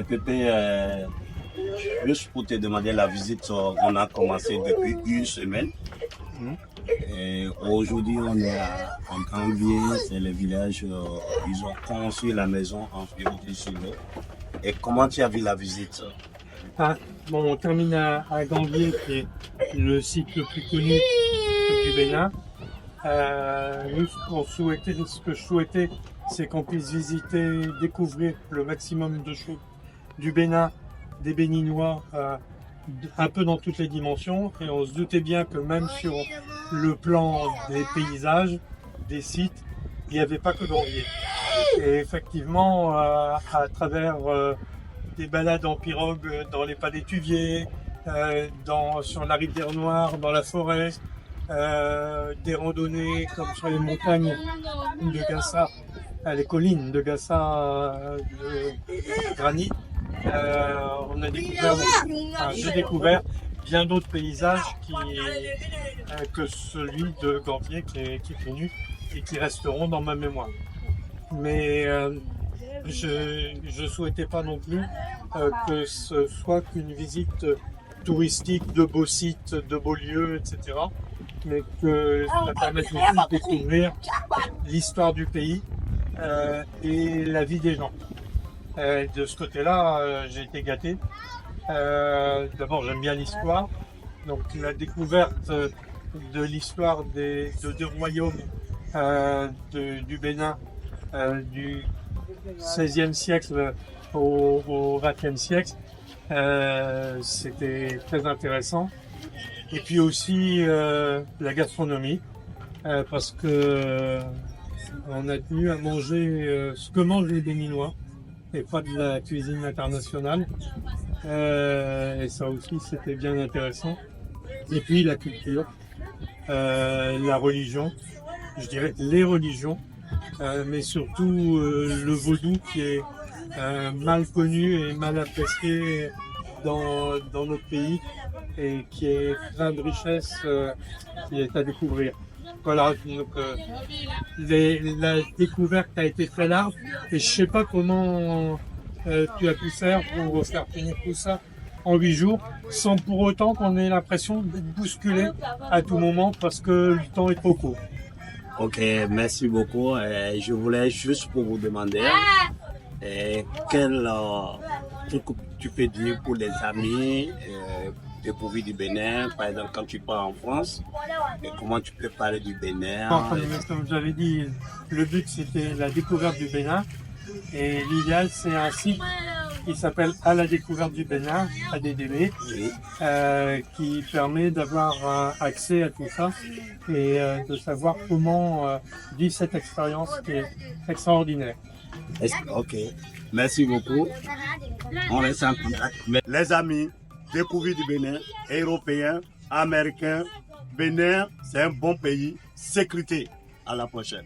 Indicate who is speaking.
Speaker 1: Pépé, juste pour te demander la visite, on a commencé depuis une semaine. Et aujourd'hui, on est en Gambie, c'est le village, ils ont construit la maison en priorité sur l'eau. Et comment tu as vu la visite?
Speaker 2: Ah, bon, on termine à Gambier, qui est le site le plus connu du Bénin. Nous, ce que je souhaitais, c'est qu'on puisse visiter, découvrir le maximum de choses du Bénin, des Béninois, un peu dans toutes les dimensions. Et on se doutait bien que même sur le plan des paysages, des sites, il n'y avait pas que Gambier. Et effectivement, à travers des balades en pirogue dans les palétuviers, sur la rivière Noire, dans la forêt, des randonnées comme sur les montagnes de Gassa, les collines de Gassa de granit. On a découvert, j'ai découvert bien d'autres paysages que celui de Gambier qui est connu et qui resteront dans ma mémoire. Mais je souhaitais pas non plus que ce soit qu'une visite touristique de beaux sites, de beaux lieux, etc. Mais que ça permette aussi de découvrir l'histoire du pays et la vie des gens. De ce côté-là, j'ai été gâté. D'abord, j'aime bien l'histoire. Donc la découverte de l'histoire de deux royaumes du Bénin du XVIe siècle au XXe siècle, c'était très intéressant. Et puis aussi la gastronomie, parce que on a tenu à manger ce que mangent les Béninois et pas de la cuisine internationale. Et ça aussi, c'était bien intéressant. Et puis la culture, la religion, je dirais les religions, mais surtout le vaudou qui est mal connu et mal apprécié dans notre pays et qui est plein de richesses qui est à découvrir. Voilà, donc la découverte a été très large et je sais pas comment tu as pu faire pour faire finir tout ça en 8 jours sans pour autant qu'on ait l'impression d'être bousculé à tout moment parce que le temps est trop court.
Speaker 1: Ok, merci beaucoup. Je voulais juste pour vous demander quel truc tu peux dire pour les amis dépourvus du Bénin, par exemple quand tu pars en France, et comment tu peux parler du Bénin.
Speaker 2: Comme j'avais dit, le but c'était la découverte du Bénin et l'idéal c'est un site qui s'appelle À la découverte du Bénin, ADDB, qui permet d'avoir accès à tout ça et de savoir comment vivre cette expérience qui est extraordinaire.
Speaker 1: Ok, merci beaucoup. On reste en contact. Les amis, découvrir du Bénin, européens, américains, Bénin, c'est un bon pays. Sécurité. À la prochaine.